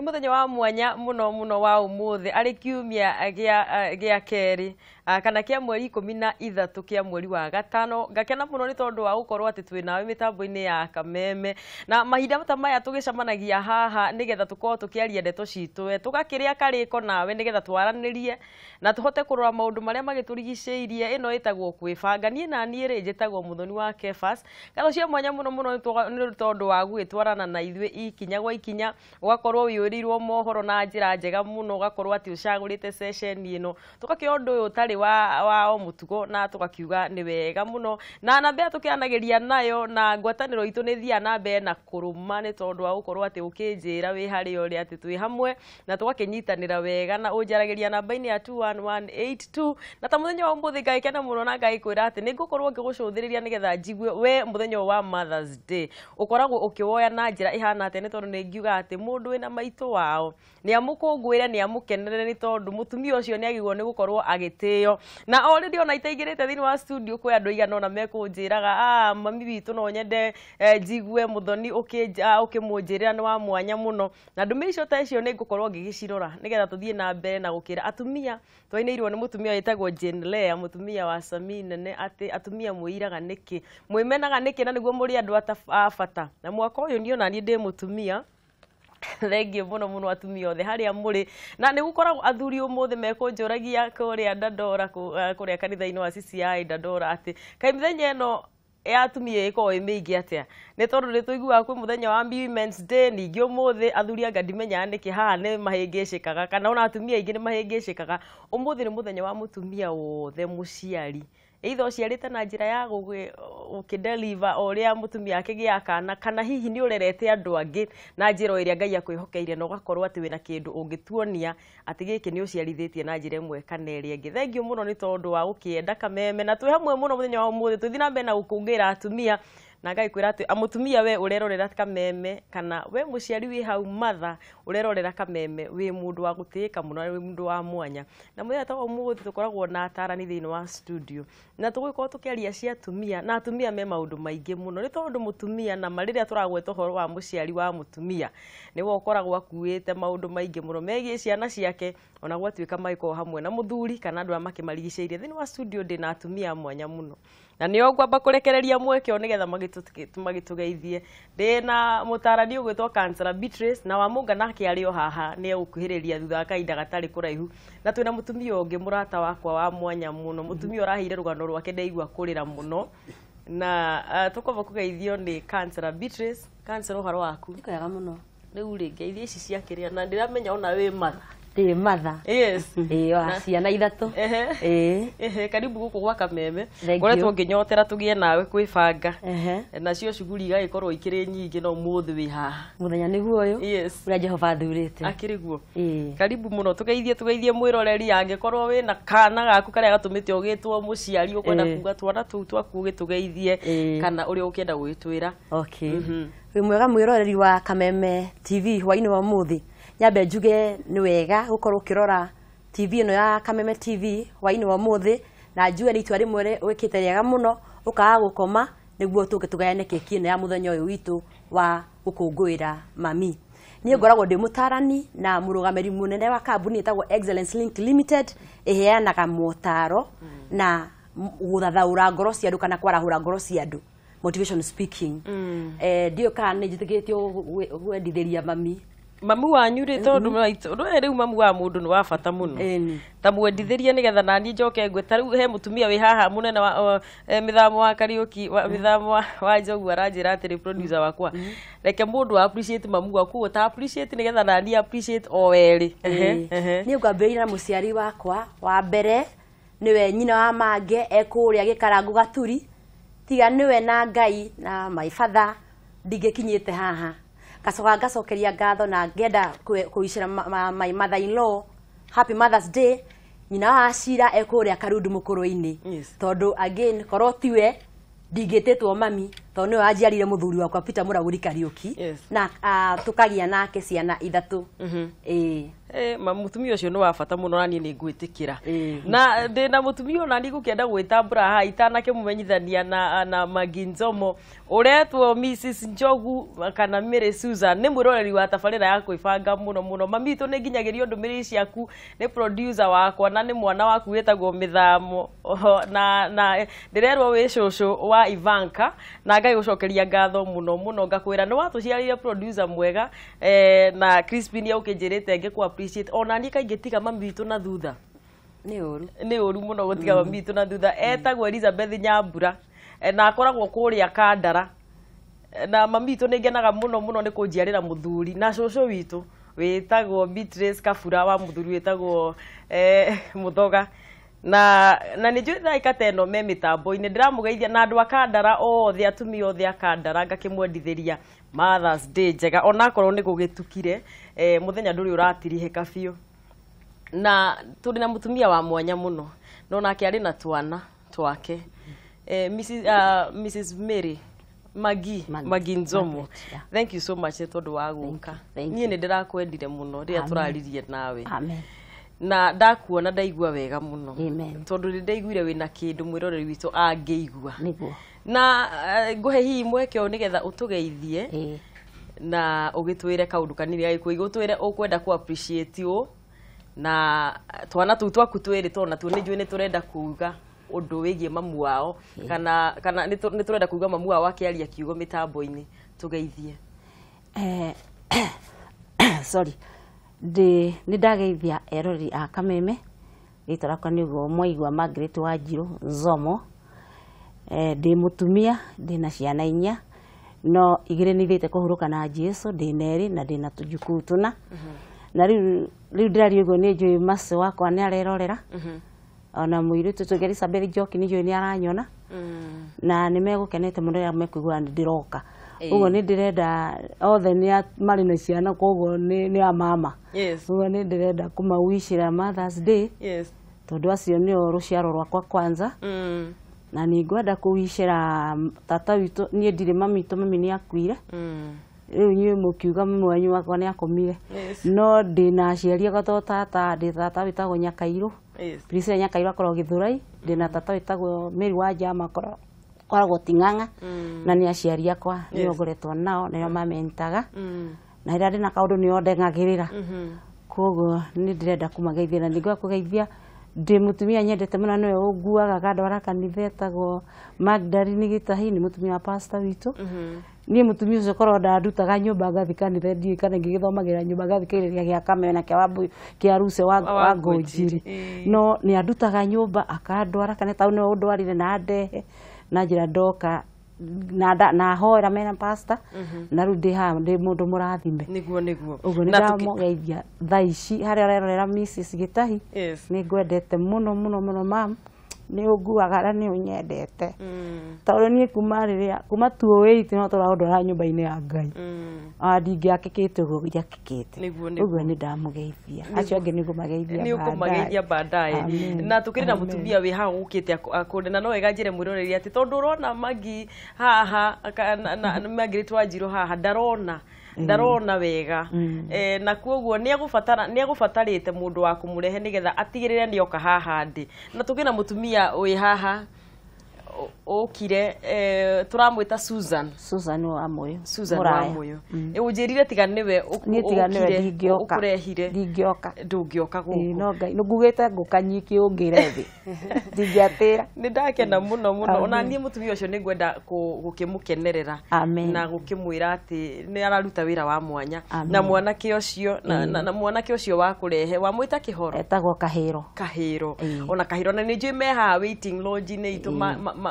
muthenya wa mwanya muno wa umuthi ari kiumia gia keri kana kia mweri 13 kia mweri wa gatano ngakena muno ni tondu wa gukorwo ati twi nawe mitambo-ini ya Kameme na mahinda mata maya tugicamanagia haha nigetha tukorwo tukiaria ndeto citu tugakiria kariko nawe nigetha twaranirie na tuhote kurora maundu maria magiturigiceirie ino itagwo kwibanga nie na nie ri njitagwo muthoni wa Kefas katho cia mwanya muno ni tondu wa gwitwarana na ithwe ikinya gwa ikinya ugakorwo wiurirwo mohoro na njira njega muno ugakorwo ati ucagurite session ino tukakira undu uyu tari wa o mutugo na tugakiuga ni wega muno na nambe tukianagiria nayo na ngwataniro itu ni thia nambe na kuruma ni tondu wa gukorwo ati ukinjira wi hari ori ati twi hamwe na tugakinyitanira wega na unjaragiria namba-ini ya 21182 na ta muthenya wa umuthi ngaikena muno na ngaikwira ati ningukorwo ngigucuthiriria nigetha njigwe we muthenya wa Mother's Day ukoragwo ukiwoya na njira ihana ati ni tondu ningiuga ati mundu wina maitu wao ni amukungwire ni amukenerere ni tondu mutumia ucio ni agirwo ni gukorwo agitio na already ona itaigirite thini wa studio kwi andu igana ona mekunjiraga mami witu no nyende njigwe muthoni ukimunjirira ni wa mwanya muno na ndumi icio ta icio ni ngukorwo ngigicirora nigetha tuthie na mbere na gukira atumia twainirwo ni mutumia witagwo Jane Lea mutumia wa Sami nene ati atumia muiraga niki mwimenaga niki na niguo muri andu afata na mwaka uyu ni ona ni ndi mutumia thengi muno atumia othe haria muri na ni gukoragwo athuri umuthi mekunjuragia kuria Dandora kuria kanitha-ini wa CCI Dandora ati kai mithenya ino ya atumia iko imingi atia ni tondu ni tuiguaga kwi muthenya wa Women's Day ningi umuthi athuri anga ndimenya niki haha ni mahingicikaga kana ona atumia ingi ni mahingicikaga umuthi ni muthenya wa mutumia wothe muciari either uciarite na njira ya ukideliver oria mutumia akigia kana kana hihi ni urerete andu angi na njira iria Ngai akwihokeire no gakorwo ati wina kindu ungituonia ati giki ni uciarithitie na njira imwe kana iria ingi thengio muno ni tondu wa ukienda Kameme na twi hamwe muno muthenya wa umuthi tuthi na mbere na gukungira atumia na Ngai kwira ati amutumia we urerorera Kameme kana we muciari wi hau matha urerorera Kameme wi mundu wa gutika muno wi mundu wa mwanya na muthenya ta umuthi tukoragwo na atarani thini wa studio na tugikorwo tukiaria cia atumia na atumia me maundu maingi muno ni tondu mutumia na mariria turagweta uhoro wa muciari wa mutumia ni wo koragwo akuite maundu maingi muno megie ciana ciake ona gwatuika maiko hamwe na muthuri kana andu amakimarigiceirie thini wa studio ndi na atumia mwanya muno na ni ogwamba kurekereria mweke nigetha magitugeithie ndi na mutarani ugwitwo Councillor Beatrice na wamunga nake ari o haha ni ukuhiriria thutha kainda gatari kuraihu na twina mutumia ungi murata wakwa wa mwanya muno mutumia urahiire rugano rwake ndaigua kurira muno na tukoba kugeithio ni Councillor Beatrice. Councillor uhoro waku ndikaga muno riu ri ngeithie ici ciakiria na ndiramenya ona wi matha ndi matha yes wa ciana ithatu karibu guku gwa Kameme ngoretwo nginyotera tugie nawe kwibanga nacio cuguri igagikorwo ikiri nyingi no muthi wi haha muthenya niguo uyu yes uria Jehova thurite akiri guo karibu muno tugeithie mwiroreri angikorwo wi na kana gaku karia gatumite ugitwo muciari ukwenda kuga twana tu twaku gitugeithie kana uri ukienda gwitwira okay wi mwega mwiroreri wa Kameme TV hwaini wa muthi nyambe njuge ni wega gukorwo ukirora TV ino ya Kameme TV hwaini wa muthi na njuge ni itwa rimwe wikite riega muno ukaga gukoma niguo tugayane keki ino ya muthenya uyu witu wa gukungwira mami ni ngoragwo ndi mutarani na murugamiri munene wa kambuni itagwo Excellence Link Limited iheanaga motaro na guthathaura ngoro cia andu kana kwarahura ngoro cia andu motivation speaking ndio kana ni jitigitio gwendithiria mami mamu wanyu ri tondu riu mamu wa mundu ni wa bata muno ta mwendithirie nigetha nani njoke ngweta riu he mutumia wi haha munene wa mithamo wa Kariuki mithamo wa Njogu aranjira ati producer wakwa reke mundu appreciate mamu waku ta appreciate nigetha nani appreciate o weri ni ngwambirira na muciari wakwa wa mbere niwe nyina wa Mange ekuria gikarangu Gaturi tiga niwe na Ngai na my father ndigekinyite haha gacokeria ngatho na ngenda kuishira my mother-in-law happy Mother's Day nyina wa Shira ekuria Karundu mukuru-ini tondu again korwo tiwe ndingitetwo mami to niwe ajiarire muthuri wakwa Peter Muraguri Kariuki na tukagia nake ciana 3 mutumia ucio ni wa bata muno na ni ngwitikira na ndina mutumia ona ni gukienda gwitambura ha itanake mumenyithania na Maginzomo uretwo Mrs Njogu kana Mary Susan ni mwiroreri wa tabarira ya kwibanga muno mamitu ni nginyagirio ndumiriri ciaku ni producer wakwa na ni mwana waku wetagwo Mithamo na ndirerwo wi cucu wa Ivanka na ngai gucokeria ngatho muno ngakwira ni watuciarire producer mwega na Crispin ya ukinjirite ngikwa appreciate ona ni kaingitiga mamitu na thutha ni uru muno gutiga mamitu na thutha etagwo Elizabeth Nyambura na akoragwo kuria Kandara na mamitu ni ngenaga muno ni kunjiarira muthuri na cucu witu wetagwo Beatrice Kafura wa muthuri wetagwo Muthoga na ni njui thaika teno me mitambo-ini ndiramugeithia na andu Akandara othe atumia othe Akandara ngakimwendithiria Mother's Day njega ona korwo ni gugitukire muthenya nduri uratirihika biu na turi na mutumia wa mwanya muno no nake ari na twana twake Mrs Mary Maginzomo thank you so much tondu wa guka nie ni ndirakwendire muno ria turaririe nawe amen na ndakuona ndaigua wega muno tondu ndaiguire wina kindu mwiroreri witu angeigua niguo na nguhe hihi mweke o nigetha utugeithie na ugitwire kaundu kanini ai kuigutwire ukwenda ku appreciate u na twana tu twaku twiri tona tu nijue ni turenda kuuga undu wigie mamu wao kana ni turenda kuuga mamu wao akiaria kiugo mitambo-ini tugeithie sorry ni ndageithia erori a Kameme gitorakwa niguo Mwaigua Margaret Wanjiru Zomo ndi mutumia ndi na ciana 4 no igire nithite kuhuruka na Jesu ndi neri na ndi na tujuku tuna na riu ndari ugo ni njui mase wakwa ni arerorera ona muiritu tu Elizabeth Njoki ni njui ni aranyona na nimegukenete muno ya mekuigua ndiroka ugo ni ndirenda othe ni mari na ciana koguo ni a mama ugo ni ndirenda kumawishira Mother's Day tondu acio ni ruciaro rwakwa kwanza na ni ngwenda kuwishira tata witu ni ndire mamitu mami ni akuire riu nyi mukiuga mwanyu wakwa ni akomire no ndina aciari gato tata ndi tata witagwo Nyakairu Prince Nyakairu akorwo Githurai ndina tata witagwo Mary Wanjama koragwo Ting'ang'a na ni aciari akwa ni ongoretwo nao nio mamentaga na ira ndina kaundu ni ondengagirira koguo ni ndirenda kumageithia na ndigwa kugeithia ndi mutumia nyendete muno niwe unguaga kandwara kanitha etagwo Magdalene Gitahi ni mutumia wa pastor witu ni mutumia ucio korwo ndandutaga nyumba ngathi kanitha ndi kana ngigithomagira nyumba ngathi kiriria gia Kameme na kia Wambu kia Ruse wa Ngonjiri no ni andutaga nyumba akandwara kana tau no ndwarire na ndehe na njira ndoka na hoera mena pastor na ru ndi mundu murathime niguo ugo na mugeithia thaici hari arerorera Mrs Gitahi ni ngwendete muno mam ni unguaga ni unyendete tondu ni kuma tuoweiti no turaondora nyumba-ini ya Ngai ndingiakikite uguo ngiakikite uguo ni ndamugeithia acio angi ni kumageithia baadaye na tukiri na mutumia wi ha ukite akunde na no wega njire mwiroreri ati tondu urona Magi haha na Margaret Wanjiru haha ndarona wega na kuoguo ni agubatarite mundu wa kumurehe nigetha atigirire ni oka haha ndi na tukina mutumia wi haha ukire turamwita Susan wa Moyo unjirire tiga niwe ukurehire ndungioka guku no Ngai ngugite ngukanyiki ungire thi ndingiatira ni ndakena muno ona nie mutumia ucio ni ngwenda gukimukenerera na gukimwira ati ni araruta wira wa mwanya na mwanake ucio na mwanake ucio wa kurehe wa mwita Kihoro etagwo Kahiro ona Kahiro na ni njui meha waiting lodge ni itu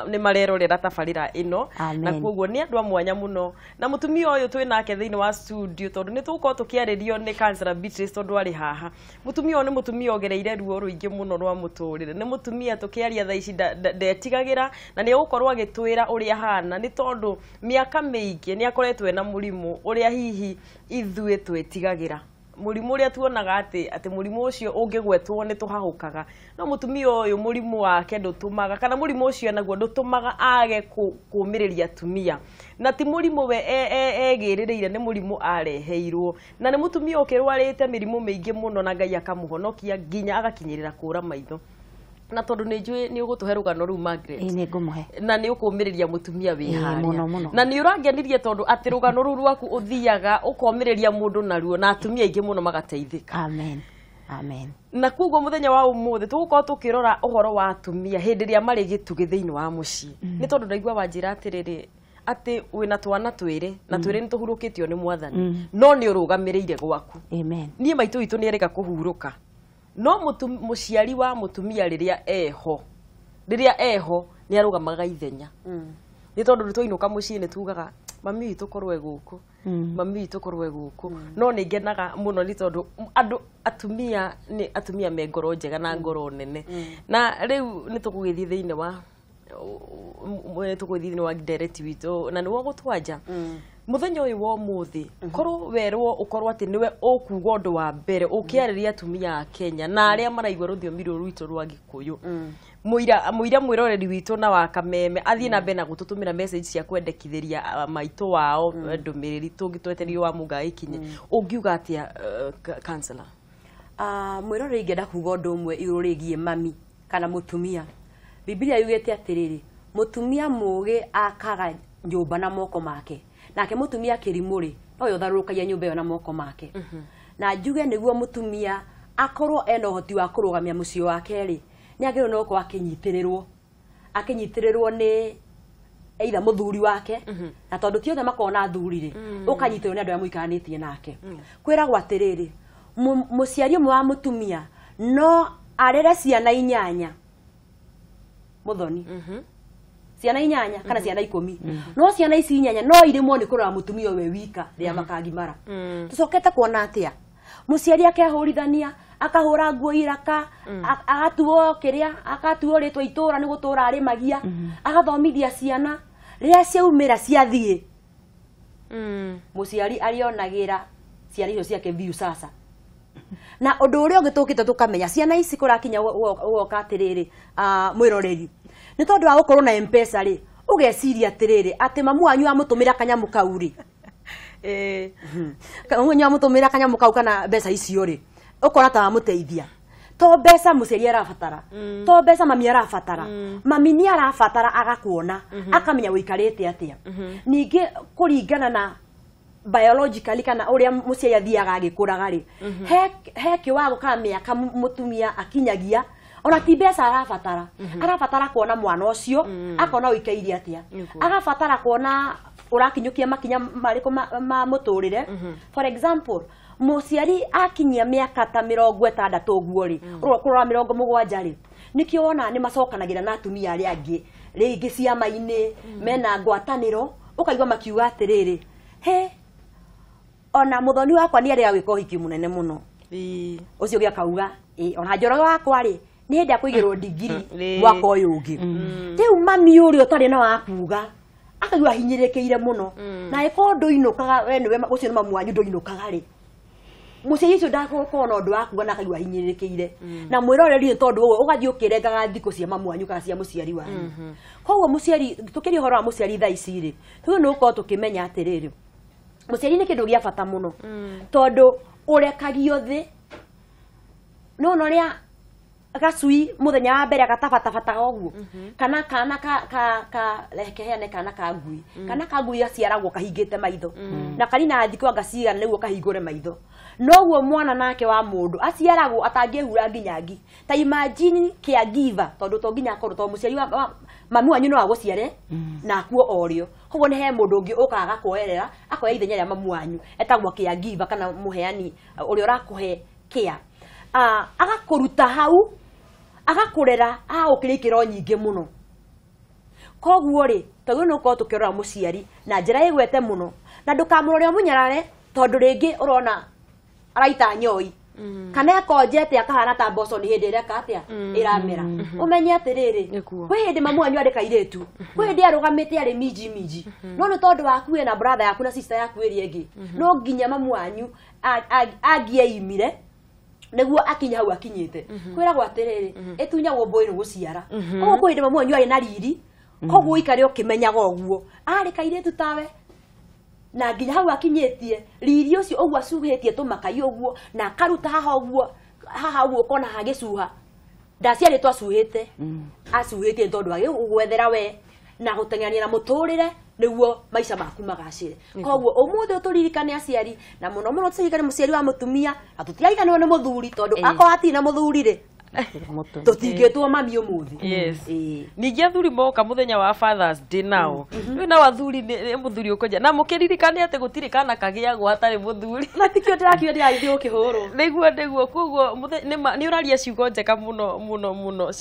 ni marerorera tabarira ino na kuoguo ni andu a mwanya muno na mutumia uyu twi nake thiini wa studio tondu ni tuko tukiaririo ni Councillor Beatrice tondu ari haha mutumia uyu ni mutumia ogereire ruo ruingi muno rwa muturire ni mutumia tukiaria thaici ndetigagira na ni gukorwo agitwira uria hana ni tondu miaka miingi ni akoretwe na murimu uria hihi ithuĩ twetigagira mũrimũ ũrĩa tuonaga atĩ mũrimũ ũcio ũngĩgwetwo nĩ tũhahũkaga, no mũtumia ũyũ mũrimũ wake ndũtũmaga, kana mũrimũ ũcio naguo ndũtũmaga age kũũmĩrĩria atumia, na ti mũrimũ we egĩrĩrĩire, nĩ mũrimũ areheirwo, na nĩ mũtumia ũkĩrwarĩte mĩrimũ mĩingĩ mũno na Ngai akamũhonokia nginya agakinyĩrĩra kũra maitho. Na tondũ nĩ njũĩ nĩ ũgũtũhe rũgano rũu Margaret, nĩ ngũmũhe, na nĩ ũkũmĩrĩria mũtumia wĩ mũno harĩa, na nĩ ũrangenirie tondũ atĩ rũgano rũu rwaku ũthiaga ũkomĩrĩria mũndũ naruo na atumia aingĩ mũno magateithĩka. Amen. Amen. Na kuguo mũthenya wa ũmũthĩ tũgũkorwo tũkĩrora ũhoro wa atumia hĩndĩ ĩrĩa marĩ gĩtugĩ thĩinĩ wa mũciĩ, nĩ tondũ ndaigua wanjĩra atĩrĩrĩ atĩ wĩna twana twĩrĩ na twĩrĩ nĩ tũhurũkĩtio nĩ Mwathani, no nĩ ũrũgamĩrĩire gwaku. Amen. Niĩ maitũ witũ nĩ erĩga kũhurũka, no mũciari wa mũtumia rĩrĩa eho nĩ arũgamaga ithenya, nĩ tondũ tũinũka mũciĩ nĩ tugaga mami witũ korwo gũkũ, mami witũ korwo gũkũ, no nĩ ngenaga mũno nĩ tondũ atumia me ngoro njega na ngoro nene. Na rĩu nĩ tũgũgĩthiĩ thĩinĩ wa direct witũ na nĩwo gũtwanja mũthenya ũyũ wa ũmũthĩ, korwo werwo ũkorwo atĩ nĩwe ũkuga ũndũ wa mbere ũkĩarĩria atumia a Kenya na arĩa maraigua rũthiomi rũrũ rwitũ rwa Gĩkũyũ, mũira mwĩroreri witũ na wa Kameme athiĩ na mbere na gũtũtũmĩra message cia kwendekithĩria maitũ wao ndũmĩrĩri tũngĩtweterio wa mũga ikinye, ũngiuga atĩa counselor? Mwĩroreri ingĩenda kuga ũndũ ũmwe igũrũ rĩgiĩ mami kana mũtumia. Biblia yugĩte atĩrĩrĩ, mũtumia mũgĩ akaga nyũmba na moko make, nake mũtumia kĩrimũ-rĩ nowe ũtharũrũkagia nyũmba ĩyo na moko make. Na njuge nĩguo mũtumia akorwo ena ũhoti wa kũrũgamia mũciĩ wake-rĩ, nĩ agĩrĩirwo no gũkorwo akĩnyitĩrĩrwo nĩ either mũthuri wake, na tondũ ti othe makoragwo na athuri-rĩ, ũkanyitĩrĩrwo nĩ andũ arĩa mũikaranĩtie nake. Kwĩragwo atĩrĩrĩ, mũciari ũmwe wa mũtumia no arere ciana 8 Muthoni, ciana 8 kana ciana 10, no ciana ici 8 no irĩmwo nĩ kũrora mũtumia we wika rĩrĩa makagimara. Tũcokete kuona atĩa mũciari akehũrithania, akahũra nguo iraka, agatuo agatuo rĩtwa itũra nĩ gũtũra arĩmagia, agathomithia ciana, rĩrĩa ciaumĩra ciathiĩ mũciari arionagĩra ciana icio ciake biu sasa. Na ũndũ ũrĩa ũngĩ tũkĩte tũkamenya ciana ici kũrakinya woka atĩrĩrĩ, mwĩroreri, nĩ tondũ wa gũkorwo na M-Pesa-rĩ, ũgeciria atĩrĩrĩ atĩ mamu wanyu amũtũmĩra kanyamũ kau-rĩ, wanyu amũtũmĩra kanyamũ kau kana mbeca icio-rĩ, ũkona ta wamũteithia. To mbeca mũciari arabatara, to mbeca mami arabatara, mami nĩ arabatara agakuona, akamenya wĩikarĩte atĩa. Ningĩ kũringana na biologically kana ũrĩa mũciari athiaga agĩkũraga-rĩ, he kĩwango kana mĩaka mũtumia akinyagia, ona ti mbeca arabatara, arabatara kuona mwana ũcio, akona wĩikaire atĩa, agabatara kuona ũrakinyũkia makinya marĩkũ ma mũtũrĩre. For example, mũciari akinyia mĩaka ta 60 ũguo-rĩ, kũrora 70-rĩ, nĩkĩo wona nĩ macokanagĩra na atumia arĩa angĩ rĩngĩ ciama-inĩ mena ngwatanĩro, ũkaigua makiuga atĩrĩrĩ, ona mũthoni wakwa nĩ arĩa gwĩka ũhiki mũnene mũno. Ũcio ũngĩ akauga, ona Njoroge wakwa-rĩ nĩ hĩndĩ ya kũigĩrwo ndigiri mwaka ũyũ ũngĩ. Rĩu mami ũrĩa ũtarĩ na wakuga akaigua hinyĩrĩkĩire mũno, na ĩkorwo ndũinũkaga we nĩwe ũcio nĩ mamu wanyu ndũinũkaga-rĩ, mũciari ũcio ndagũkorwo na ũndũ wa kuga na akaigua hinyĩrĩkĩire. Na mwĩroreri tondũ ũguo ũgathiĩ ũkĩrengaga thikũ cia mamu wanyu kana cia mũciari wanyu. Koguo mũciari, tũkĩria ũhoro wa mũciari thaa ici-rĩ, tũguo nĩ gũkorwo tũkĩmenya atĩrĩrĩ, mũciari nĩ kĩndũ gĩa bata mũno, tondũ ũrekagio thĩ, nona ũrĩa gacui mũthenya wa mbere gatabatabataga ũguo, kana rekeheane kana ka ngui, kana ka ngui gaciaragwo kahingĩte maitho, na kanina thikũ ngacigana nĩguo kahingũre maitho. Noguo mwana nake wa mũndũ aciaragwo atangĩhura nginyangi. Ta imagine caregiver, tondũ to nginya akorwo to mũciari wa mami wanyu no agũciare na akuo orĩo. Koguo nĩ he mũndũ ũngĩ ũkaga kuoerera akoya ithenya rĩa mamu wanyu, etagwo caregiver kana mũheani ũrĩa ũrakũhe care. Agakũruta hau, agakũrera agũkĩra ikĩro nyingĩ mũno. Koguo-rĩ, tondũ nĩ ũkorwo tũkĩrora mũciari na njĩra ĩgwete mũno, na ndũkamũrore mũnyarare, tondũ rĩngĩ ũrona araita nyoi kana akonjete akahana ta mboco ni hindi reka atia iramera umenye atiriri kwi hindi mamu anyu ari kairetu kwi hindi arugamite ari miji no ni tondu waku na brother yaku na sister yaku iri engi no nginya mamu anyu agie imire neguo akinya hau akinyite kwira gwa atiriri itunyagwo mboi ni guciara koguo kwi hindi mamu anyu ari na riri koguo ikare ukimenyaga oguo ari kairetu tawe na nginya hau akinyetie riri ucio ogwa cuhetie tumakai ogwo na karuta haha ogwo kona hagicuha ndaciari twacuhite acuhite tondu agi gwethera we na guteng'ania na muturire niguo maica maku magacire koguo umuthi uturirikane aciari na muno muno turirikane muciari wa mutumia atutiraikane ni muthuri tondu akwa atina muthuri ri tutingitwo mami umuthi yes ningi athuri moka muthenya wa Father's Day nao na wathuri ni muthuri ukoja na mukiririkane ati gutiri kana kagiagwo atari muthuri na tikio ndirakio ndirathi ukihoro niguo koguo ni uraria ciugo njeka muno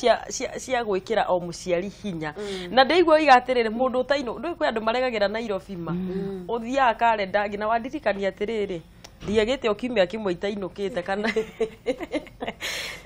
cia gwikira o muciari hinya na ndeigua igatirire mundu utaino ndui kwi andu maregagira Nairobi ma uthia kalenda ngina wandirikania atiriri ndiagite okimia kimwe itainukite kana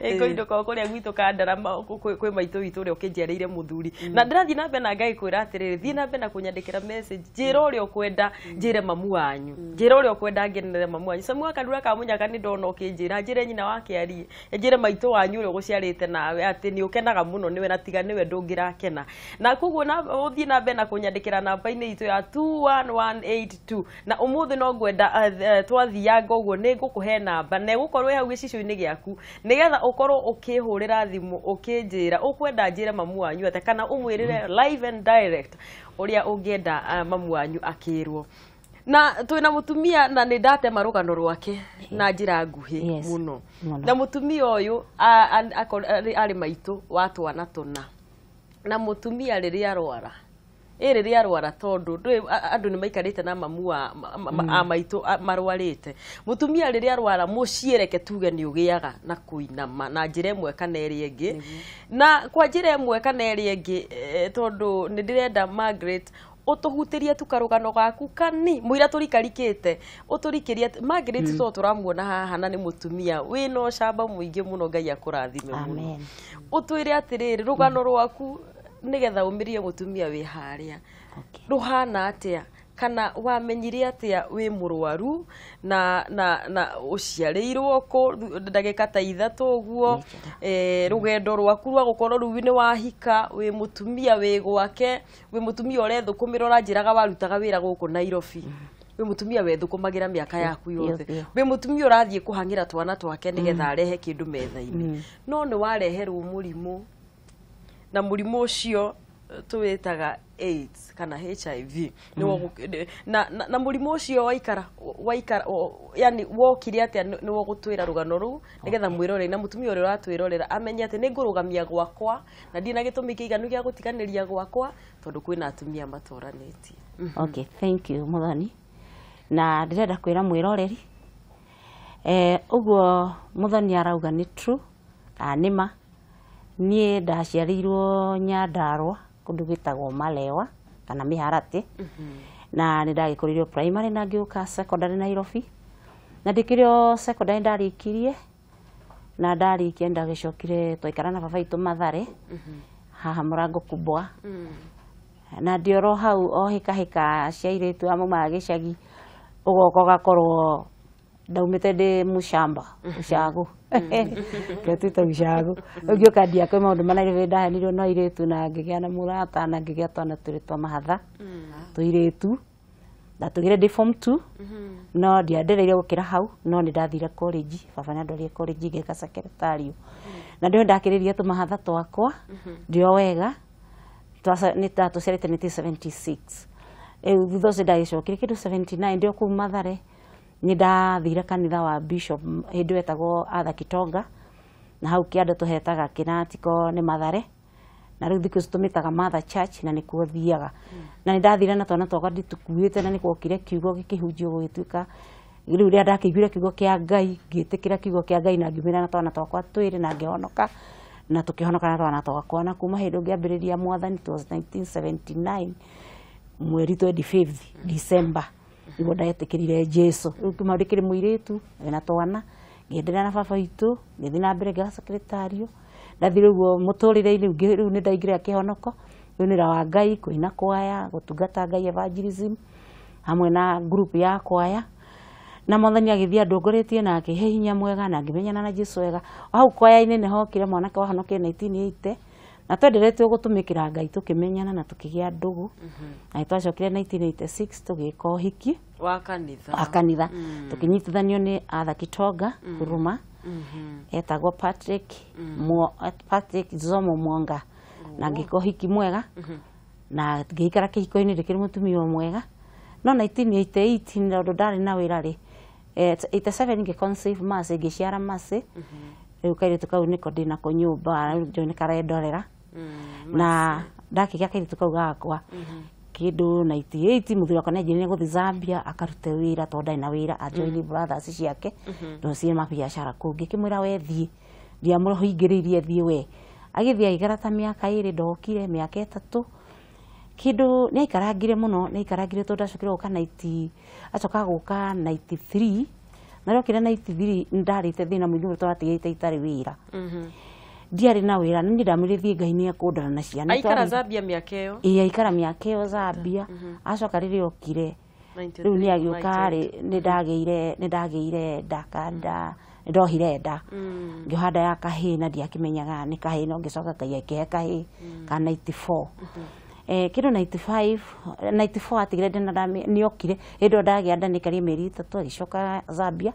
eko kuria gwitu kandarama kwi maitu witu uri ukinjereire muthuri na ndirathi na mbere na ngai kwira atiriri thii na mbere na kunyandikira message njira uri ukwenda njire mamu wanyu njira uri ukwenda ngenere mamu wanyu samu akadura ka munyaka ni ndona ukinjira njire nyina wake ari njire maitu wanyu uri guciarite nawe ati ni ukenaga muno niwe na tiga niwe ndungirakena na kuguo na uthii na mbere na kunyandikira namba ini itu ya 21182 na umuthi no ngwenda twathianga uguo ni ngukuhe namba na gukorwo hau gicicio-ini giaku nigetha ukorwo ukihurira thimu ukinjira ukwenda njire mamu wanyu ate kana umwirire live and direct uria ungienda mamu wanyu akirwo na twina mutumia na ni ndate marugano rwake na njira nguhi muno na mutumia uyu ari maitu watu ana tuna na mutumia riria arwara riria arwara tondu andu ni maikarite na mamu a maitu marwarite mutumia riria arwara muciereke tuge ni ugiaga na kuinama na njira imwe kana iri engi na kwa njira imwe kana iri engi tondu ni ndirenda Margaret utuhutirie tukarugano gaku kani muira turikarikite uturikirie Margaret to turamuona haha na ni mutumia wina ucamba muingi muno ngai akurathime muno utwire atiriri rugano rwaku nigetha umirie mutumia wi haria ruhana atia kana wamenyire atia wi murwaru na uciareirwo ko ndagika ta 3 uguo rugendo rwaku rwa gukorwo ruwi ni wahika wi mutumia wi gwake wi mutumia urethukumira uranjiraga warutaga wira guku Nairobi wi mutumia wethukumagira miaka yaku yothe wi mutumia urathie kuhangira twana twake nigetha arehe kindu metha-ini no ni wareherwo murimu na murimu ucio tuwitaga AIDS kana HIV na murimu ucio waikara yani wokire atia ni wo gutwira rugano ru nigetha mwirore na mutumia uri ratwirorera amenye ati ni ngurugamia gwakwa na ndina gitumi kiiganu gia gutikaniria gwakwa tondu kwina atumia matoranetie okay thank you muthoni na ndirenda kwira mwiroreri uguo muthoni arauga ni true anima nie ndaciarirwo Nyandarua kundu gwitagwo Malewa kana Miharati na ni ndagikuririo primary na ngiuka secondary Nairobi na ndikirio secondary ndarikirie na ndarikia ndagicokire twaikara na baba itu Mathare haha Murango kubwa na ndioro hau o hika ciairetu amu magicagi ugoko gakorwo ndaumite ndi mushamba ushago ketita ushago ugio kandia kwa maundu manairetu ndahanirwo no iretu na ngigia na murata na ngigia twana turi twa mahatha tuiretu ndatugire ndi form 2 no ndiendereire gukira hau no ni ndathire college baba na ndorire college ngeka secretary na ndio ndakiriria tu mahatha twakwa ndio wega ni tatu cerete ni 76 thutha ucio ndagicokire kindu 79 ndio ku Mathare ni ndathire kanitha wa Bishop hindi wetagwo Atha Kitonga na hau kianda tuhetaga kinatiko ni Mathare na riu thiku tumitaga Mother Church na nikuo thiaga na ni ndathire na twana twakwa nditukuite na nikuokire kiugo gikihunjio gwituika riu ria ndakiguire kiugo kia Ngai ngitikira kiugo kia Ngai na ngimira na twana twakwa twiri na ngihonoka na tukihonoka na twana twakwa na kuma hindi ngiambiriria mwathani it was 1979 mweri 25 December igo ndaetikirire Jesu ukimari kiri muiretu na twana ngiendelea na baba witũ ngĩthiĩ na mbere ngĩga secretary ndathire ũguo mũtũrĩre-inĩ rĩu nĩ ndaingĩrĩra kĩhonoko rĩu nĩ wa Ngai kũina kwaya gũtungata Ngai evangelism hamwe na group ya kwaya na Mwathani agĩthiĩ andongoretie na akĩhe hinya mwega na ngĩmenyana na Jesũ wega hau kwaya-inĩ nĩ hokire mwanake wahonokie 1980 na twenderetwo gũtũmĩkĩra Ngai tũkĩmenyana na tũkĩgĩa ndũgũ na twacokire 1986 tũgĩka ũhiki wa kanitha tũkĩnyitithanio nĩ Arthur Kitonga Huruma etagwo Patrick Zomo Mwanga na ngĩka ũhiki mwega na ngĩikara kĩhiko-inĩ ndĩkĩrĩ mũtumia mwega no 1988 nĩ ũndũ ndarĩ na wĩra rĩ 87 ngĩconceive Mercy ngĩciara Mercy rĩu kairĩtu kau nĩko ndĩ nako nyũmba rĩu nĩ karendorera na ndakĩgĩa kairĩtu kau gakwa kĩndũ 98 mũthuri wakwa nĩanjĩrĩire gũthiĩ Zambia akarute wĩra tondũ ndarĩ na wĩra ajoini brothers ciake rũciĩ mabiacara kũu ngĩkĩmwĩra we thiĩ ndiamũhingĩrĩirie thiĩ we agĩthiĩ agĩikara ta mĩaka 2 ndokire mĩaka 3 kĩndũ nĩ aikarangire mũno nĩ aikarangire tondũ acokire gũka acoka gũka 93 na rĩokire 93 ndarĩte thĩna mũingĩ tondũ atigĩte itarĩ wĩra ndiarĩ na wĩra nĩ ndamĩrĩthie Ngai nĩ akũndana na ciana aikara Zambia mĩaka ĩyo aikara mĩaka ĩyo Zambia acoka rĩrĩa okire rĩu nĩ agĩũka nĩ ndagĩire ndakanda ndohire nda ngĩoha nda ya kahĩĩ na ndiakĩmenyaga nĩ kahĩĩ no ngĩcoka Ngai akĩhe kahĩĩ ka 94 kĩndũ 94 atigire nĩ okire hĩndĩ ndagĩa nda nĩkarĩ mĩeri 3 agĩcoka Zambia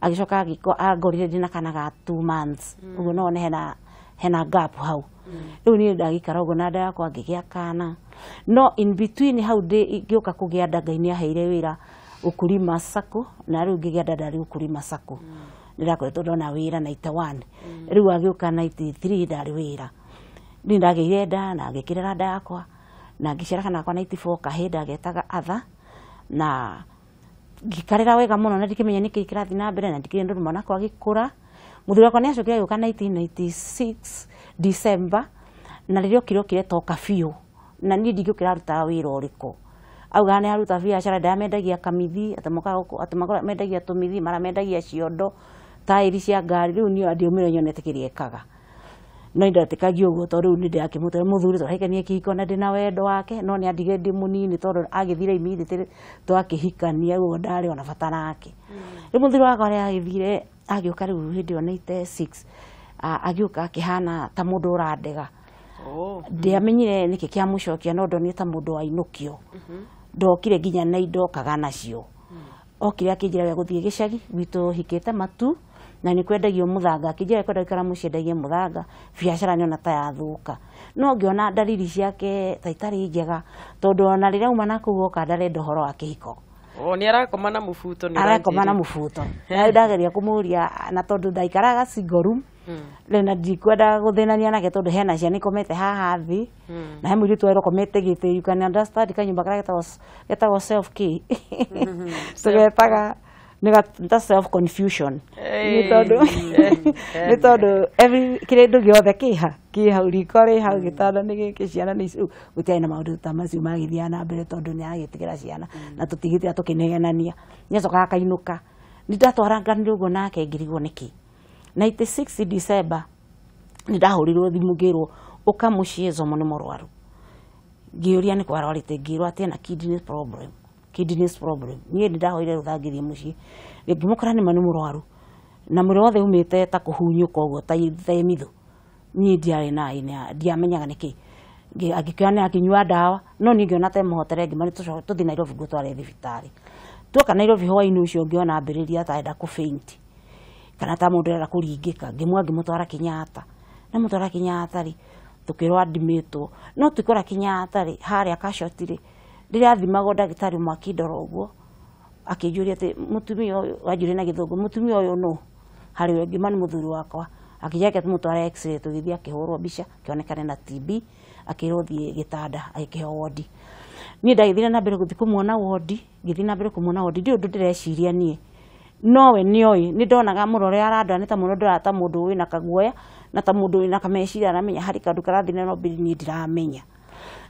agĩcoka angorire ndĩna kana ga 2 months ũguo no hena gap hau rĩu niĩ ndagĩikara ũguo na nda yakwa ngĩgĩa kana no in between hau ngĩũka kũgĩa nda Ngai nĩ aheire wĩra Ukulima Sacco na rĩu ngĩgĩa nda ndarĩ Ukulima Sacco nĩndakoretwo ndona wĩra 91 rĩu agĩũka 93 ndarĩ wĩra niĩ ndagĩire nda na ngĩkĩrera nda yakwa na ngĩciara kana kwa 94 kahĩĩ ndagetaga Atha na ngikarĩra wega mũno na ndikĩmenya nĩkĩ kĩrathiĩ na mbere na ndikĩrĩ ndũrũma nako agĩkũra mũthuri wakwa nĩ acokire agĩũka 1996 December na rĩrĩa okire toka biũ na niĩ ndingĩũkĩra arutaga wĩra ũrĩkũ auga nĩ aruta biacara ndamendagia kamithi atĩ mendagia tũmithi maramendagia ciondo taĩri cia ngari rĩu niĩ ndiũmĩre nyonete kĩrĩa ekaga no ndatĩkagia ũguo tondũ rĩu nĩ ndakĩmũtare mũthuri tondũ haikanie kĩhiko na ndĩna wendo wake no nĩ andigire ndĩ mũnini tondũ agĩthire immediately twakĩhikania ũguo ndarĩ ona bata nake rĩu mũthuri wakwa rĩrĩa agĩthire agĩũka rĩu hĩndĩ ĩyo 96 agĩũka akĩhana ta mũndũ ũrandega ndiamenyire nĩkĩ kĩamũcokia no ndonire ta mũndũ wainũkio ndokire nginya na indo kaga nacio okire akĩnjĩra we gũthiĩ gĩcagi gwitũ hikĩte matu na nĩ kwendagio mũthanga akĩnjĩra kwenda gũikara mũciĩ endagie mũthanga biacara nĩ ona ta yathũka no ngĩona dalili ciake ta itarĩ njega tondũ ona rĩrĩa uma na kũu oka ndarenda ũhoro wa kĩhiko nĩ arakoma na mũbuto arakoma na mũbuto na ndageria kũmũria na tondũ ndaikaraga single room rĩu na ndikwenda gũthĩnania nake tondũ hena ciana ikomete haha thĩ na he mũirĩtu wĩra ũkomete gĩtĩ you can understand kanyũmba karĩa getagwo self care tũgetaga nĩ self confusion nĩ tondũ kĩrĩndũ gĩothe kĩ hau riko rĩ hau gĩtanda nĩ gĩkĩ ciana nĩ gũtiarĩ na maũndũ ta macio magĩthiaga na mbere tondũ nĩ aragĩtigĩra ciana na tũtigĩtĩra tũkĩnegenania nĩ acokaga akainũka nĩ ndatwaranganire ũguo nake ngĩrigwo nĩkĩ 96 December nĩ ndahũrirwo thimũ ngĩrwo ũka mũciĩ Zomo nĩ mũrwaru ngĩũria nĩ kwarwarĩte ngĩrwo atĩ ena kidneys problem niĩ nĩ ndahoire rũtha ngĩthiĩ mũciĩ ngĩmũkora nĩ nĩ mũrwaru na mwĩrĩ wothe umĩte ta kũhunyũka ũguo ta themithũ niĩ ndiamenyaga nĩkĩ angĩkĩoya nĩ akĩnyua ndawa no niĩ ngĩona ta mũhotere ngĩmani tũthiĩ Nairobi ngũtware thibitarĩ tuoka Nairobi hwainĩ ũcio ngĩona ambĩrĩria ta enda kũ-faint kana ta mũndũ arenda kũringĩka ngĩmũtwara Kenyatta na mũtwara Kenyatta rĩ tũkĩrwo admitwo no tũkora Kenyatta rĩ harĩa Casualty rĩ rĩrĩa athimagwo ndagĩtarĩ Mwakindoro ũguo akĩnjũria atĩ mũtumia ũyũ wanjũria na gĩthũngũ mũtumia ũyũ no harĩ we ngĩma nĩ mũthuri wakwa akĩnjake tũmũtware x-ray tũgĩthiĩ akĩhũrwo mbica kĩonekane na TB akĩrwo thiĩ gĩtanda agĩkĩheo wodi niĩ ndagĩthire na mbere gũthiĩ kũmuona wodi ngĩthiĩ na mbere kũmuona wodi ndĩ ũndũ ndĩreciria niĩ nowe nĩoĩ nĩ ndonaga mũrore arandora nĩ ta mũndũ ndora ta mũndũ wĩna kaguoya na ta mũndũ wĩna kameciria aramenya harĩ kandu karathiĩ na mbere niĩ ndiramenya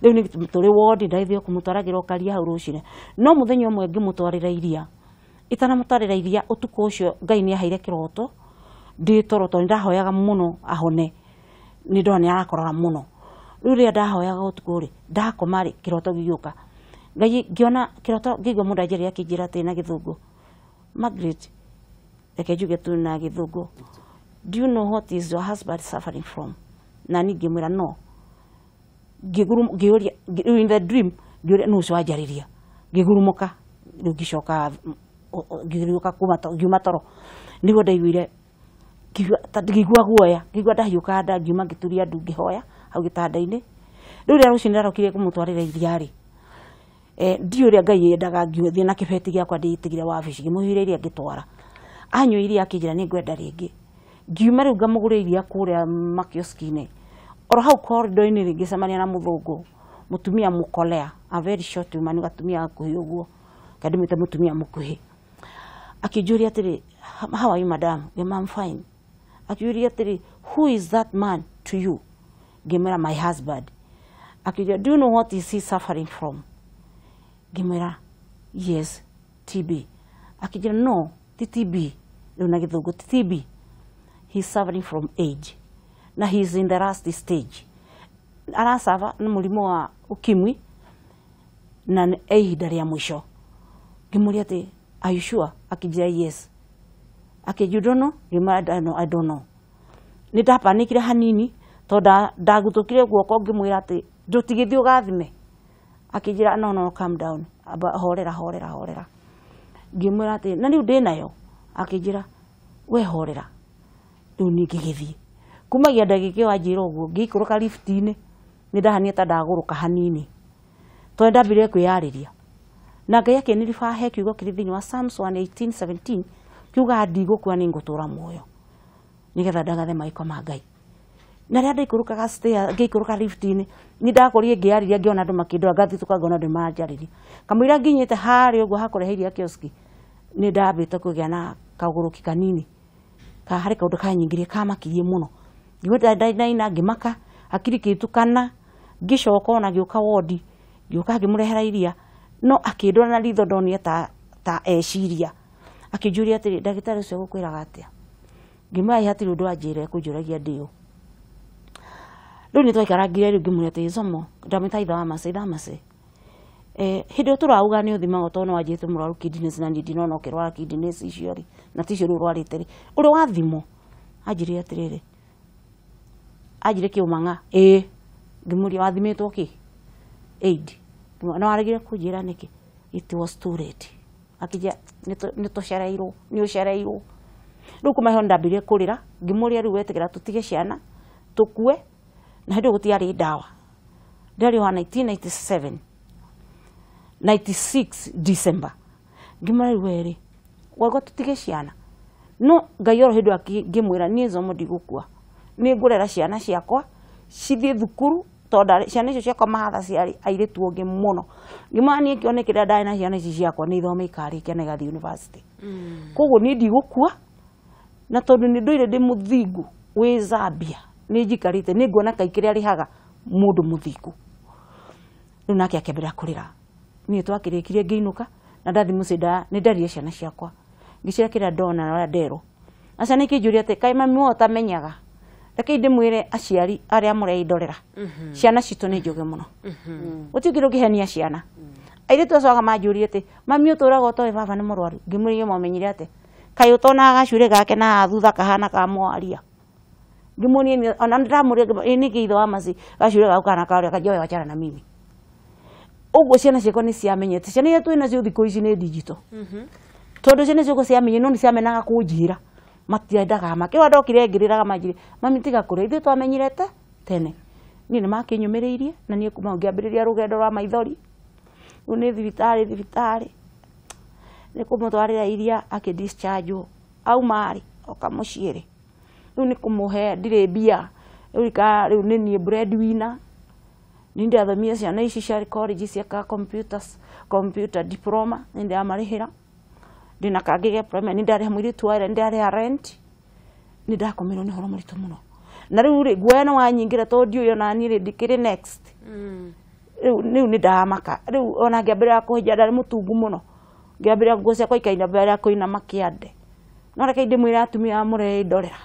rĩu nĩ tũrĩ wodi ndaithio kũmũtwaragĩra ũkaria hau rũcinĩ no mũthenya ũmwe ngĩmũtwarĩra iria itanamutarĩria ũtukũ ũcio Ngai nĩ aheire kĩroto ndĩ toro tondũ ndahoyaga mũno ahone nĩ ndona nĩ arakorora mũno rĩu rĩrĩa ndahoyaga ũtukũ rĩ ndakoma rĩ kĩroto gĩgĩũka Ngai ngĩona kĩroto ngĩigua mũndũ anjĩrĩria akĩnjĩra atĩ na Gĩthũngũ Margaret reke njuge tu na Gĩthũngũ do you know what is your husband suffering from na niĩ ngĩmwĩra no ngĩũria in the dream ngĩũria nũ ũcio wanjarĩria ngĩgurumũka rĩu ngĩcoka ngĩriũka ngiuma toro nĩguo ndaiguire ngĩigua guoya ngĩigua ndahiũka nda ngiuma ngĩturia ndu ngĩhoya hau gĩtanda-inĩ rĩu rĩrĩa rũciinĩ ndarokire kũmũtwarĩra iria rĩ ndiũ ũrĩa Ngai yendaga ngĩthiĩ na kĩbeti gĩakwa ndĩitigire wabici ngĩmũhire iria ngĩtwara anyua iria akĩnjĩra nĩ ngwenda rĩngĩ ngiuma rĩu ngamũgũrĩra iria kũrĩa makioski-inĩ oro hau korido-inĩ rĩ ngĩcemania na mũthũngũ mũtumia mũkolea a very short woman gatumia gakuhĩ ũguo kadimĩte mũtumia mũkuhĩ akĩnjũria atĩrĩ how are you madam I'm fine akĩnjũria atĩrĩ who is that man to you ngĩmwĩra my husband akĩnjũria do you know what is he suffering from ngĩmwĩra yes TB akĩnjũria no ti TB rĩu na Gĩthũngũ ti TB he's suffering from age na he's in the last stage arasava nĩ mũrimũ wa ukimwi na ihinda rĩa mũico ngĩmũria atĩ are you sure akĩnjĩra yes you don't know I don't know nĩ ndapanikire hanini tondũ ndaguthũkire guoko ngĩmwĩra atĩ ndũtigĩthiĩ ũgathime akĩnjĩra no calm down horera ngĩmwĩra atĩ na rĩu ndĩnayo akĩnjĩra we horera rĩu niĩ ngĩgĩthiĩ kumagia ndagĩka wanjĩra ũguo ngĩikũrũka lift-inĩ nĩ ndahania ta ndagũrũka hanini tondũ ndambire kwĩyarĩria na Ngai akĩniriba he kiugo kĩrĩ thĩinĩ wa Psalms 118:17 kiuga ndigũkua nĩ ngũtũra muoyo nĩgetha ndagathe maiko ma Ngai na rĩrĩa ndaikũrũkaga stair ngĩikũrũka lift-inĩ nĩ ndakorire ngĩyarĩria ngĩona andũ makĩndora ngathituka ngona andũ maranjarĩria kamũira nginyĩte harĩa ũguo hakũreheiria kioski nĩ ndambĩte kũgĩa na kagũrũki kanini harĩ kaũndũ kanyingĩrie kamakirie mũno ngĩwenda ngĩmaka hakiri kĩtukana ngĩcoka ona gĩũka wodi ngĩũka ngĩmũrehera iria no akĩndora na ritho ndonire ta eciria akĩnjũria atĩrĩ ndagĩtarĩ ũcio gũkwĩraga atĩa ngĩmwĩra hatirĩ ũndũ anjĩra kũnjũragia ndĩyo rĩu nĩ twaikarangire rĩu ngĩmwĩra atĩ Zomo ndamwĩta ithe wa Mace hĩndĩ ĩyo tũrauga nĩ ũthimagwo tondũ nĩ wanjĩte mũrwaru kidneys na niĩ ndinona ũkĩrwara kidneys icio rĩ na ticio rĩu ũrwarĩte rĩ ũrĩ wathimwo anjĩrire atĩrĩrĩ anjĩre kĩũmang'a ngĩmũria wathimĩtwo kĩ aid na waregire kũnjĩra nĩkĩ it was too late akĩnjĩra nĩ ũcereirwo rĩu kuma heo ndambĩrĩrie kũrĩra ngĩmũria rĩu wetĩkĩra tũtige ciana tũkue na hĩndĩ ĩyo gũtiarĩ ndawa ndarĩ wa 1997 96 December ngĩmũria rĩu werĩ wauga tũtige ciana no Ngai oro hĩndĩ ngĩmwĩra niĩ Zomo ndigũkua nĩ ngũrera ciana ciakwa cithiĩ thukuru tondũ ciana icio ciakwa mahatha ciarĩ airĩtu ũngĩ mũno ngĩmwĩra niĩ kĩone kĩrĩa ndarĩ na ciana ici ciakwa nĩ ithome ikarĩkia na igathiĩ university koguo niĩ ndigũkua na tondũ nĩ ndũire ndĩ mũthingu wĩ Zambia nĩ njikarĩte nĩ nguona kaĩ kĩrĩa rĩhaga mũndũ mũthingu rĩu nake akĩambĩrĩria kũrĩra niĩ twakĩrĩkirie ngĩinũka na ndathi mũciĩ nĩ ndarire ciana ciakwa ngĩciĩra kĩrĩa ndona na ũrĩa nderwo na ciana ikĩnjũria atĩ kaĩ mami wao tamenyaga reke ndĩmwĩre aciari arĩa mũreindorera ciana citũ nĩ njũgĩ mũno gũtirĩ kĩndũ kĩhenia ciana airĩtu acio manjũria atĩ mami ũtũraga ũtoĩ baba nĩ mũrwaru ngĩmũria mũmenyire atĩ kaĩ ũtonaga gacuĩrĩ gake na thutha kahana ka mwaria ngĩmũria ona ndĩramũria nĩkĩ ithe wa Maci gacuĩrĩ gaku kana karĩa kanjoe wachana na mimi ũguo ciana ciakwa nĩ ciamenyete ciana iria twĩna cio thikũ ici nĩ digital tondũ ciana ciakwa ciamenye no nĩ ciamenaga kũnjĩra matiendaga makĩwa ndokire ngĩrĩraga manjĩrĩ mami tiga kũrĩa ithuĩ twamenyerete tene niĩ nĩ makĩnyũmĩrĩirie na niĩ kuma ngĩambĩrĩria rũgendo rwa maithori rĩu nĩ thibitarĩ nĩ kũmũtwarĩra iria akĩdischargewo aumarĩ oka mũciĩ rĩ rĩu nĩ kũmũhe ndirĩ mbia rĩu nĩ niĩ breadwinner nĩ ndathomia ciana ici cia college ciaka computer diploma nĩ ndamarĩhĩra ndina kangĩge problem nĩ ndarĩha mũirĩtu wa nĩ ndarĩha rent nĩ ndakomerwo nĩ horo mũritũ mũno na rĩu rĩ guoya nĩ wanyingĩra tondũ ndiũĩ ona niĩ rĩ ndikĩrĩ next rĩu nĩ ndamaka rĩu ona ngĩambĩrĩria kũhĩnja ndarĩ mũtungu mũno ngĩambĩrĩria nguo ciakwa ikaina mbere ya kũinama kĩande no reke ndĩmwĩre atumia amũre ndorera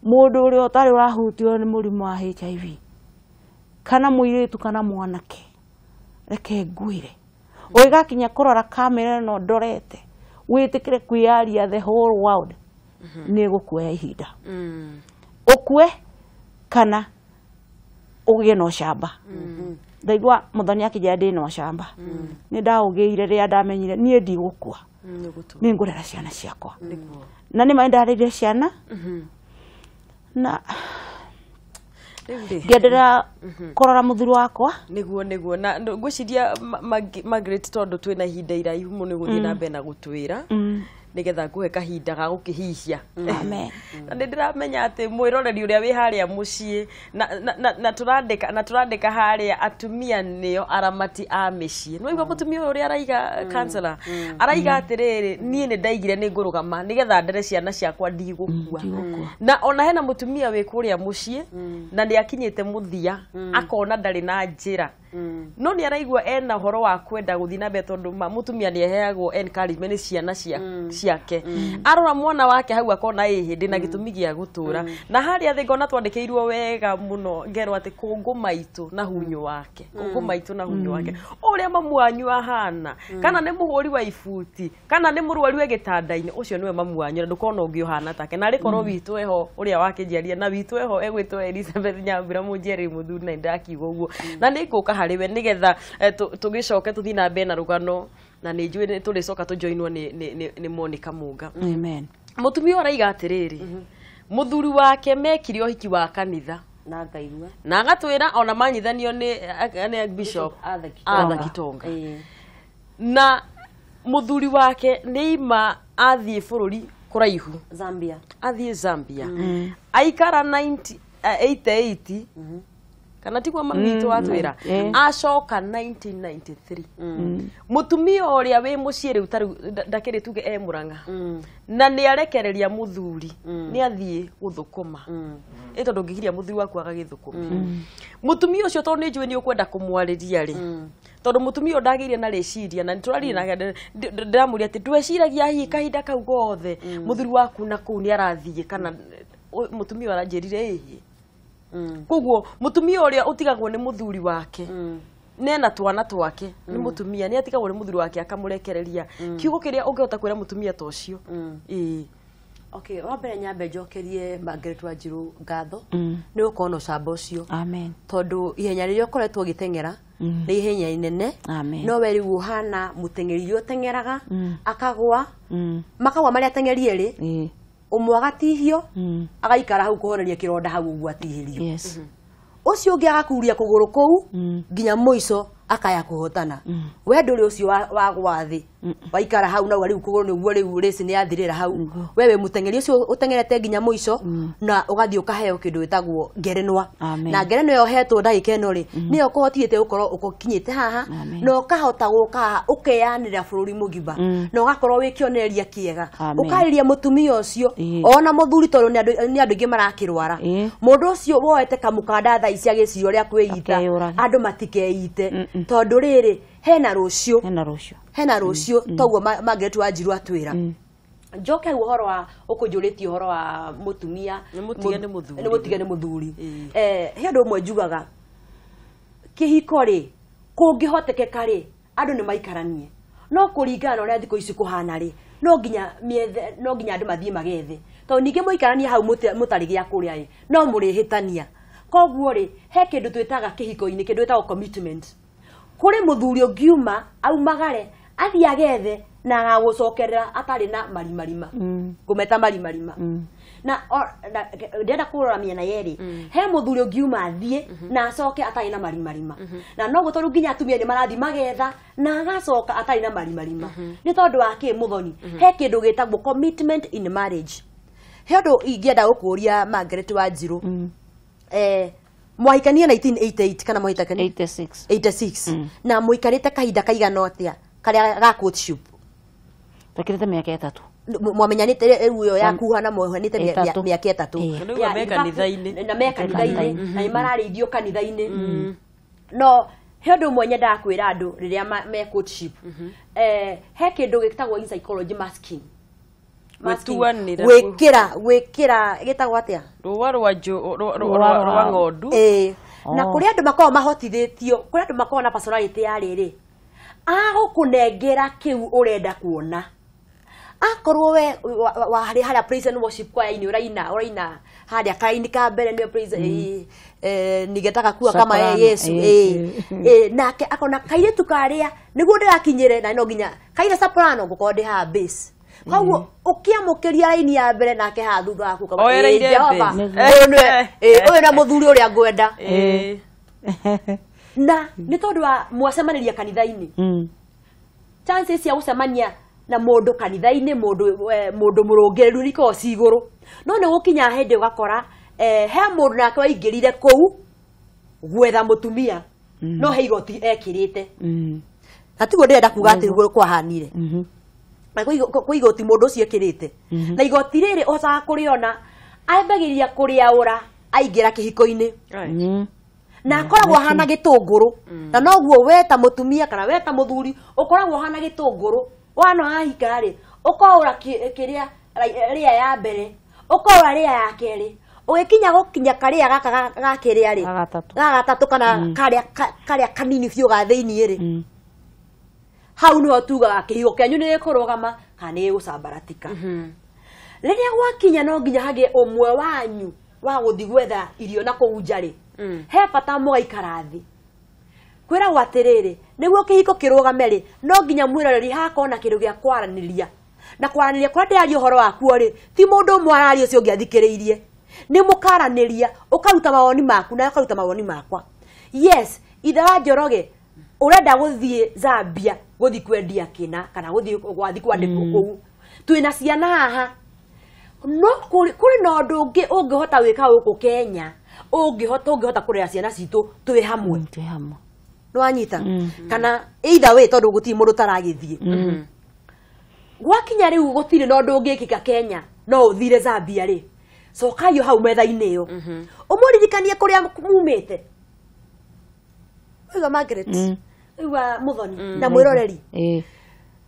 mũndũ ũrĩa ũtarĩ wahutio nĩ mũrimũ wa HIV kana mũirĩtu kana mwanake reke ngwĩre ũgĩgakinya kũrora kamera ĩno ndorete wĩtĩkĩre kwĩyaria the whole world nĩ gũkuoya ihinda ũkue kana ũgĩe na ũcamba ndaigua mũthoni akĩnjĩra ndĩ na ũcamba nĩ ndaũgĩire rĩrĩa ndamenyire niĩ ndigũkua nĩ ngũrera ciana ciakwa na nĩ ma ndarĩire ciana na ngĩenderea kũrora mũthuri wakwa nĩguo na ngwĩciria Margaret tondũ twĩna ihinda iraihu mũno nĩ gũthiĩ na mbere na gũtwĩra nigetha nguhe kahinda ga gũkĩhihia amen na ndĩramenya atĩ mwĩroreri ũrĩa wĩ harĩa mũciĩ na tũrandĩka harĩa atumia nĩo aramati a mĩciĩ nĩwaigua mũtumia ũyũ ũrĩa araiga kansela araiga atĩrĩrĩ niĩ nĩ ndaigire nĩ ngũrũgama nĩgetha ndere ciana ciakwa ndigũkua na ona hena mũtumia wĩ kũrĩa mũciĩ na nĩ akinyĩte mũthia akona ndarĩ na njĩra no nĩ araigua ena ũhoro wa kwenda gũthiĩ na mbere tondũ mũtumia nĩ aheagwo encouragement nĩ ciana ciake arora mwana wake hau akona hĩndĩ na gĩtũmi gĩa gũtũra na harĩa thĩ ngona twandĩkĩirwo wega mũno ngerwo atĩ kũngũ maitũ na hunyo wake ũrĩa mamu wanyu ahana kana nĩ mũhũri wa ibuti kana nĩ mũrwaru e gĩtanda-inĩ ũcio nĩwe mamu wanyu na ndũkona ũngĩ ũhana take na rĩkorwo witũ eho ũrĩa wakĩnjiaria na witũ eho egwĩtwo Elizabeth Nyambura mũnjeri mũthuri na ndakiuga ũguo na nĩ ngũka harĩwe nĩgetha tũgĩcoke tũthiĩ na mbere na rũgano na nĩ njũĩ tũrĩcoka tũjoinwo nĩ Monica Mũnga amen mũtumia araiga atĩrĩrĩ mũthuri wake mekire ũhiki wa kanitha na ngaigua na agatwĩra ona manyithanio nĩ Bishop Arthur Kitonga na mũthuri wake nĩima athiĩ bũrũri kũraihu athiĩ Zambia aikara 88 kana tiguo mamitu atwira acoka 1993 mutumia ũrĩa wĩ mũciĩ rĩu tarĩ ndakĩrĩ tuge Murang'a na nĩ arekereria muthuri nĩ athiĩ gũthũkũma tondũ ngĩgiria muthuri waku agagĩthũkũma mutumia ũcio tondũ nĩ njũĩ nĩ ũkwenda kũmwarĩria rĩ tondũ mutumia ndagĩire na rĩciria na nĩtũrarĩ na ndĩramũria atĩ ndweciragia hihi kahinda kau gothe muthuri waku na kũu nĩ arathiĩ kana mutumia aranjĩrire ĩhĩ koguo mutumia ũrĩa utigagwo nĩ muthuri wake nena twana twake nĩ mutumia nĩ atigagwo nĩ muthuri wake akamũrekereria kiugo kĩrĩa ũngĩhota kwĩra mutumia ta ũcio okay wambere nyambe njokerie Margaret Wanjiru ngatho nĩ gũkorwo na ũcamba ũcio amen tondũ ihenya rĩrĩa ũkoretwo ũgĩteng'era nĩ ihenya inene no we rĩu ũhana mũteng'eri ũrĩa ũteng'eraga akagwa makagwa marĩa ateng'eri erĩ umwe agatihio agaikara hau kuhoreria kĩronda hau ũguo atihĩrio ũcio ũngĩ agakuria kũgũrũ kũu nginya mũico akaya kũhotana we ndũrĩ ũcio wa gwathĩ waikara hau na rĩu kũgũrũ nĩguo rĩu race nĩ yathirĩra hau wewe mũteng'eri ũcio ũteng'erete nginya mũico na ũgathiĩ ũkaheo kĩndũ gĩtagwo ngerenwa na ngerenwa ĩyo hetwo ndagĩka ĩno rĩ nĩyo ũkũhotithĩte gũkorwo ũkinyĩte haha na ũkahota gũka ũkeyanĩra bũrũri mũgima na ũgakorwo wĩ kĩonereria kĩega ũkarĩria mũtumia ũcio ona mũthuri tondũ nĩ andũ aingĩ marakĩrwara mũndũ ũcio woete kamũkanda thaa ici agĩciria ũrĩa kwĩita andũ matikeite tondũ rĩrĩ hena rũciũ toguo Margaret Wanjiru atwĩra njoke ũhoro wa ũkũnjũrĩtie ũhoro wa mũtumia nĩ mũtige nĩ mũthuri he andũ ũmwe njugaga kĩhiko rĩ kũngĩhotekeka rĩ andũ nĩ maikaranie no kũringana na ũrĩa thikũ ici kũhana rĩ no nginya andũ mathiĩ magethe tondũ ningĩ mũikarania hau mũtarĩ gĩa kũrĩa no mũrĩhĩtania koguo rĩ he kĩndũ twĩtaga kĩhiko-inĩ kĩndũ twĩtagwo commitment kuri muthuri ũngiuma aumagare athiĩ agethe na agagũcokerera atarĩ na marimarima kũmeta marimarima na ndenda kũrora mĩena yerĩ he muthuri ũngiuma athiĩ na acoke atarĩ na marimarima na no gũtondũ nginya atumia nĩ marathiĩ magetha na agacoka atarĩ na marimarima nĩ tondũ wa kĩ mũthoni he kĩndũ gĩtagwo commitment in marriage he ũndũ ingĩenda gũkũria Margaret Wanjiru mwahikania 1988 kana mwahikania 86 na muikarite kahinda kaigana atĩa karĩa ga courtship takirite mĩaka 3 mwamenyanite rĩu yakuha na mwahanite mĩaka 3 nĩguo me kanitha-inĩ na me kanitha-inĩ na mararĩithio kanitha-inĩ no he undu mwenye ndakwira andu riria me courtship he kindu gitagwo in psychology masking gwikira gitagwo atia rwa ng'ondu na kuri andu makorwo mahotithitio kuri andu makorwo na personality ya riri agukunengera kiu urenda kuona akorwo we hari haria praise and worship kwa ini uraina haria kaini ka mbere ni praise nigetaka kuwa kama Yesu nake akona kaire tukaria niguo ndirakinyire na no nginya kaire soprano gukonde ha bass koguo ukiamukiria raini ya mbere nake ha thutha waku kama Jehova uyu na muthuri uria ngwenda na ni tondu wa mwacemaniria kanitha-ini chances ya gucemania na mundu kanitha-ini mundu murungiru niko ciguru no ni gukinya hindi ugakora he mundu nake waingirire kou gwetha mutumia no he igoti ekirite na tiguo ndirenda kuga ati ruo kwahanire na kwa igoti mundu ucio ekirite na igoti riri ocaga kuriona aimbagiria kuriaura aingira kihiko-ini na akoragwo hana gitunguru na noguo weta mutumia kana weta muthuri ukoragwo hana gitunguru wana hahika ri ukaura kiria ria ya mbere ukaura ria ya keri ugikinya karia gaka gakiria ri gatatu kana karia kanini biu ga thiini ri hau no tuga kihigo kianyu ni kurugama kana ni gucambaratika riria gwakinya no nginya hage umwe wanyu wa guthi gwetha irio na kuunja ri he bata mugaikara thi kwira gwatiriri niguo kihiko kirugame ri no nginya mwiroreri hakona kindu gia kwaraniria na kwaraniria kwa ndari uhoro waku ri ti mundu mwarari ucio ngiathikiriirie ni mukaraniria ukaruta mawoni maku na ukaruta mawoni makwa yes ithe wa Njoroge urenda guthie Zambia guthi kwendia kina kana guthi gwathi kwandikwo kou twina ciana haha no kuri na undu ungihota wika guku Kenya ungihota kurera ciana citu twi hamwe no anyita kana either way tondu guti mundu taragithie gwakinya riu gutire na undu ungikika Kenya no uthire Zambia ri cokayo hau metha-ini iyo umuririkanie kuria mumite wiga Margaret wiga Muthoni na mwiroreri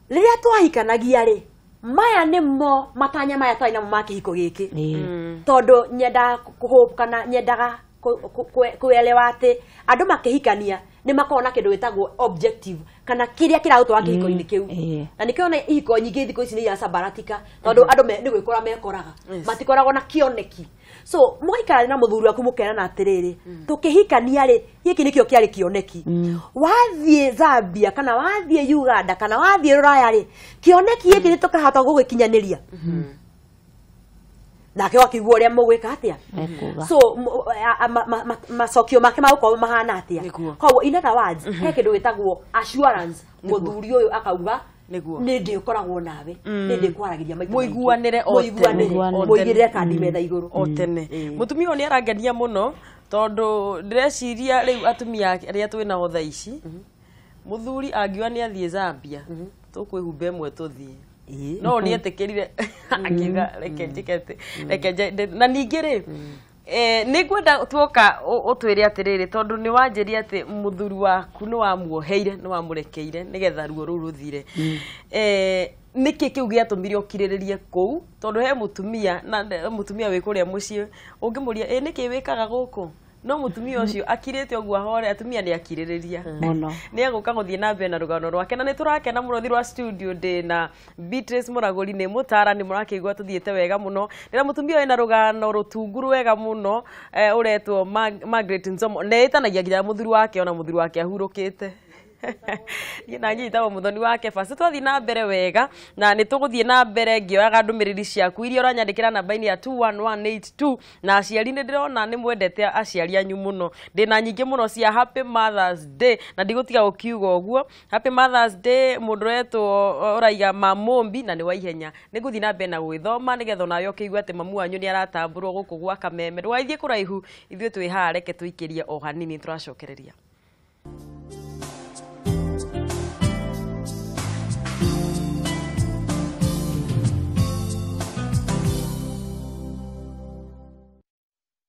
riria twahikanagia ri maya nimo matanya maya twai namo makihiko giki tondu nyenda kuhopkana nyendaga kuelewa ati andu makihikania ni makona kindu gitagwo objective kana kiria kiragutwa kihiko-ini kiu na nikiona ihiko nyingi thiko ici ni ya sabaratika tondu andu ni gwikora mekoraga matikoragwo na kioneki so mugaikara na muthuri waku mukerana atiriri tukihikania ri giki nikio kiari kioneki wathie Zambia kana wathie Uganda kana wathie Ruraya ri kioneki giki nitukahota gugikinyaniria nake wakigwo uria mugwika atia so macokio make magukorwo mahana atia koguo in other words he kindu gitagwo assurance muthuri uyu akauga ni ndikoragwo nawe ni ndikwaragiria muiguanire muigirire kandi metha iguru otene mutumia ni arangenia muno tondu ndireciria riu atumia aria twina tha ici muthuri angiwa ni athie Zambia tukwihumba imwe tuthie no ni etekirire akiga reke na ningi ri ni gwenda twoka utwire atiriri tondu ni wanjiria ati muthuri waku ni wamuoheire ni wamurekeire nigetha ruo ru ruthire niki kiu giatumire okiriririe kou tondu he mutumia na mutumia wi kuria mucii ungimuria niki wikaga guku no mutumia ucio akirite ogwa hore atumia ni akiririria muno ni aguka guthie na mbere na rugano rwake na ni turakena muno thirwa studio de na Beatrice Muraguri ni mutara ni murakigwa tuthiete wega muno ndira mutumia wina rugano rutunguru wega muno uretwo Margaret Nzomo netanagia nginya muthuri wake ona muthuri wake ahurukite na nyita muthoni wake basi twathi na mbere wega na ni tuguthie na mbere ngioyaga ndumiriri ciaku iria uranyandikira namba-ini ya 21182 na aciari ni ndirona ni mwendete aciari anyu muno ndina nyingi muno cia Happy Mother's Day na ndigutiga gukiuga uguo Happy Mother's Day mundu reto uraiga mamombi na ni wa ihenya niguthi na mbere na gwithoma nigetha nayo kiigua ati mamu wanyu ni aratamburwo guku gwa Kameme ndwaithie kuraihu ithue twi hareke tuikiria o hanini turacokereria